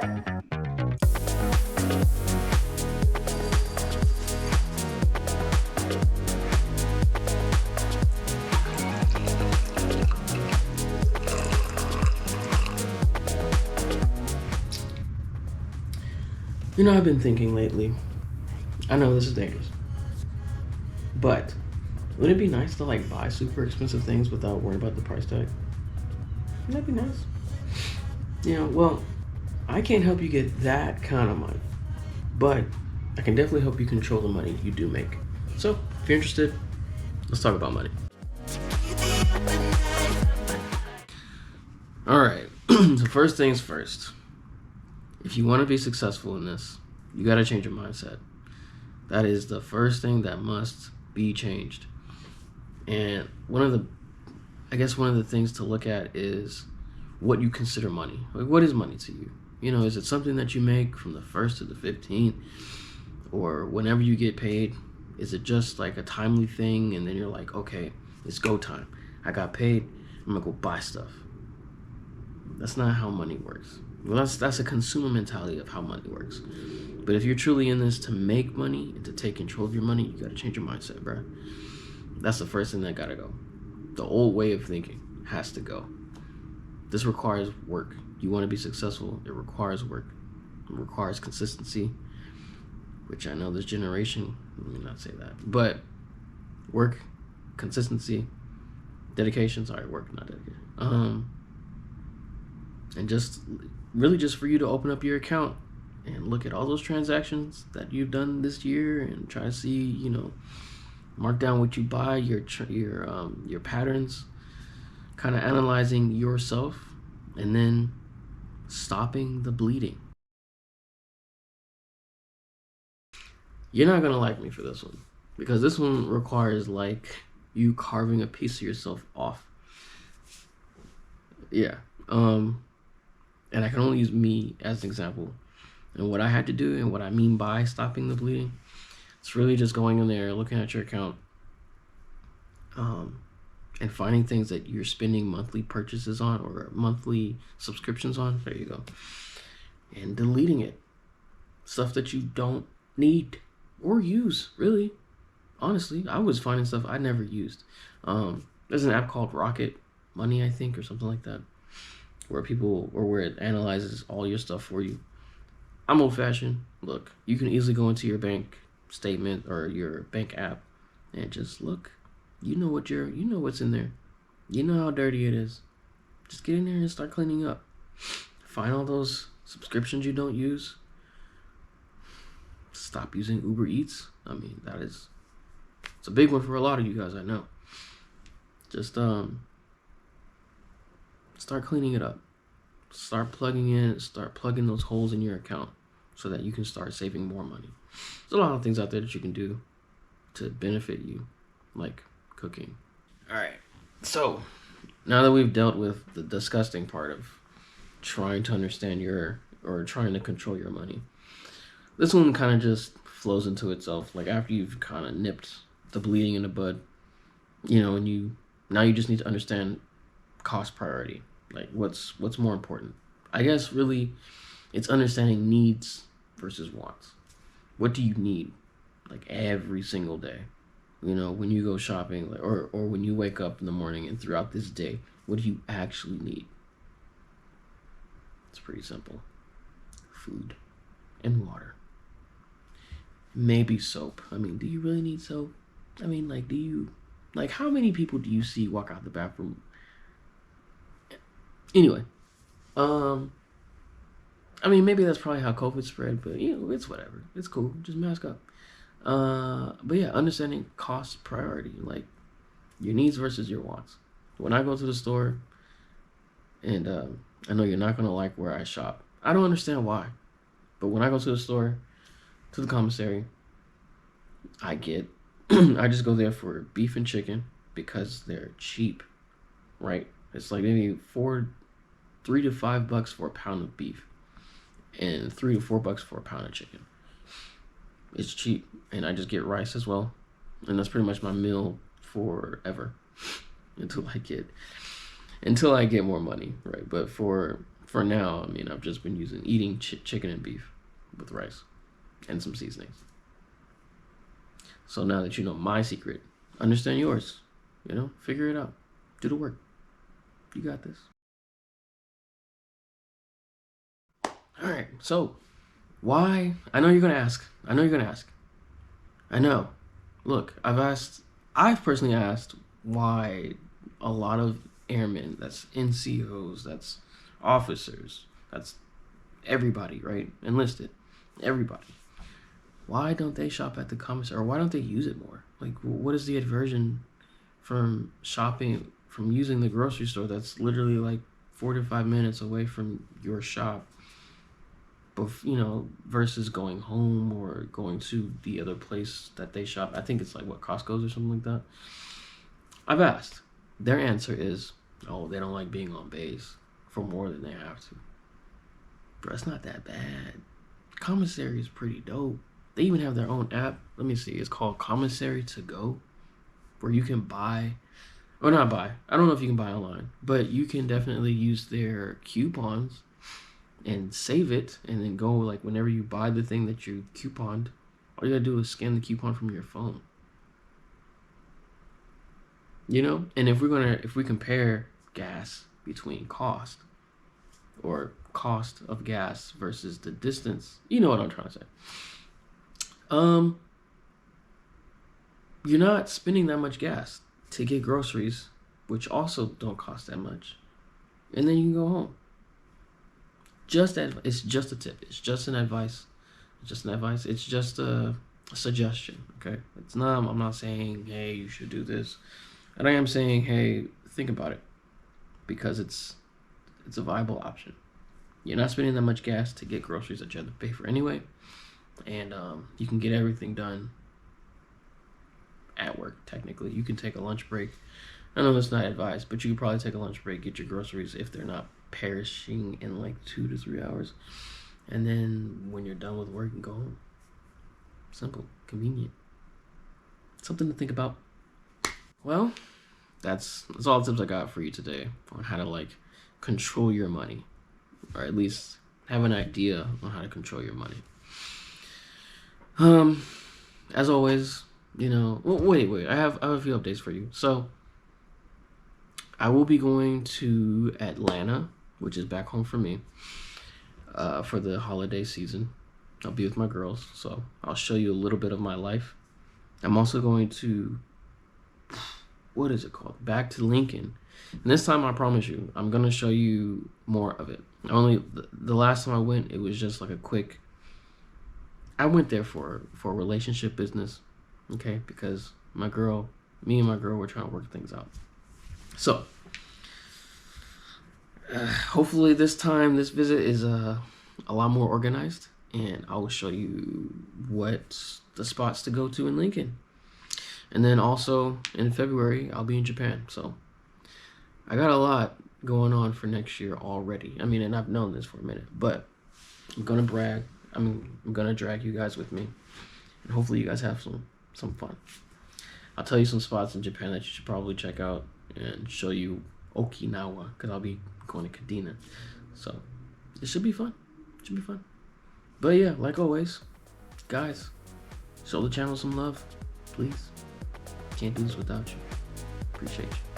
You know, I've been thinking lately. I know this is dangerous, but wouldn't it be nice to like buy super expensive things without worrying about the price tag? Wouldn't that be nice? Well, I can't help you get that kind of money, but I can definitely help you control the money you do make. So, if you're interested, let's talk about money. All right. So first things first. If you want to be successful in this, you got to change your mindset. That is the first thing that must be changed. And one of the things to look at is what you consider money. Like, what is money to you? Is it something that you make from the 1st to the 15th, or whenever you get paid? Is it just like a timely thing, and then you're like, okay, it's go time. I got paid. I'm gonna go buy stuff. That's not how money works. Well, that's a consumer mentality of how money works. But if you're truly in this to make money and to take control of your money, you gotta change your mindset, bro. That's the first thing that gotta go. The old way of thinking has to go. This requires work. You want to be successful, it requires work. It requires consistency, which I know this generation, let me not say that, but work, consistency, dedication, work, not dedication. And just for you to open up your account and look at all those transactions that you've done this year and try to see, mark down what you buy, your patterns, kind of analyzing yourself, and then stopping the bleeding. You're not gonna like me for this one, because this one requires like you carving a piece of yourself off. Yeah. And I can only use me as an example. And what I had to do and what I mean by stopping the bleeding, it's really just going in there, looking at your account, and finding things that you're spending monthly purchases on or monthly subscriptions on. There you go. And deleting it. Stuff that you don't need or use, really. Honestly, I was finding stuff I never used. There's an app called Rocket Money, I think, or something like that, where it analyzes all your stuff for you. I'm old fashioned. Look, you can easily go into your bank statement or your bank app and just look. You know what's in there. You know how dirty it is. Just get in there and start cleaning up. Find all those subscriptions you don't use. Stop using Uber Eats. I mean, it's a big one for a lot of you guys, I know. Just start cleaning it up. Start plugging those holes in your account so that you can start saving more money. There's a lot of things out there that you can do to benefit you, like cooking. All right. So now that we've dealt with the disgusting part of trying to understand trying to control your money, this one kind of just flows into itself. Like after you've kind of nipped the bleeding in the bud, and you just need to understand cost priority. Like what's more important. I guess really it's understanding needs versus wants. What do you need like every single day? When you go shopping, like, or when you wake up in the morning and throughout this day, what do you actually need? It's pretty simple. Food and water. Maybe soap. I mean, do you really need soap? I mean, how many people do you see walk out the bathroom? Anyway, I mean, maybe that's probably how COVID spread, but it's whatever. It's cool. Just mask up. But yeah, understanding cost priority, like your needs versus your wants. When I go to the store, and I know you're not gonna like where I shop. I don't understand why, but when I go to the store, to the commissary, I just go there for beef and chicken because they're cheap, right? It's like maybe $3 to $5 for a pound of beef, and $3 to $4 for a pound of chicken. It's cheap, and I just get rice as well, and that's pretty much my meal forever until I get more money, right? But for For now, I mean, I've just been eating chicken and beef with rice and some seasonings. So now that you know my secret, understand yours. Figure it out. Do the work. You got this. All right. So, why? I know you're gonna ask. I know. Look, I've personally asked why a lot of airmen, that's NCOs, that's officers, that's everybody, right? Enlisted, everybody. Why don't they shop at the commissary, or why don't they use it more? Like, what is the aversion from using the grocery store that's literally like 4 to 5 minutes away from your shop, versus going home or going to the other place that they shop? I think it's like, Costco's or something like that. I've asked. Their answer is, oh, they don't like being on base for more than they have to. Bro, it's not that bad. Commissary is pretty dope. They even have their own app. Let me see. It's called Commissary to Go, where you can buy, or not buy. I don't know if you can buy online, but you can definitely use their coupons and save it, and then go, like, whenever you buy the thing that you couponed, all you gotta do is scan the coupon from your phone. And if we compare gas between cost of gas versus the distance, you know what I'm trying to say. You're not spending that much gas to get groceries, which also don't cost that much, and then you can go home. It's just a tip. It's just an advice. It's just a suggestion. Okay. I'm not saying, hey, you should do this, and I am saying, hey, think about it, because it's a viable option. You're not spending that much gas to get groceries that you have to pay for anyway, and you can get everything done at work. Technically, you can take a lunch break. I know that's not advised, but you could probably take a lunch break, get your groceries if they're not perishing in like 2 to 3 hours, and then when you're done with work, you can go home. Simple, convenient, something to think about. Well, that's all the tips I got for you today on how to control your money, or at least have an idea on how to control your money. As always, wait, I have a few updates for you. So I will be going to Atlanta, which is back home for me, for the holiday season. I'll be with my girls, so I'll show you a little bit of my life. I'm also going to, what is it called? Back to Lincoln. And this time, I promise you, I'm going to show you more of it. The last time I went, it was just like a quick, I went there for relationship business, okay? Because me and my girl were trying to work things out. So, hopefully this visit is a lot more organized, and I will show you what the spots to go to in Lincoln. And then also in February, I'll be in Japan. So I got a lot going on for next year already. I mean, and I've known this for a minute, but I'm going to brag. I'm going to drag you guys with me, and hopefully you guys have some fun. I'll tell you some spots in Japan that you should probably check out, and show you Okinawa, because I'll be going to Kadena. So it should be fun. But yeah, like always, guys, show the channel some love, please. Can't do this without you. Appreciate you.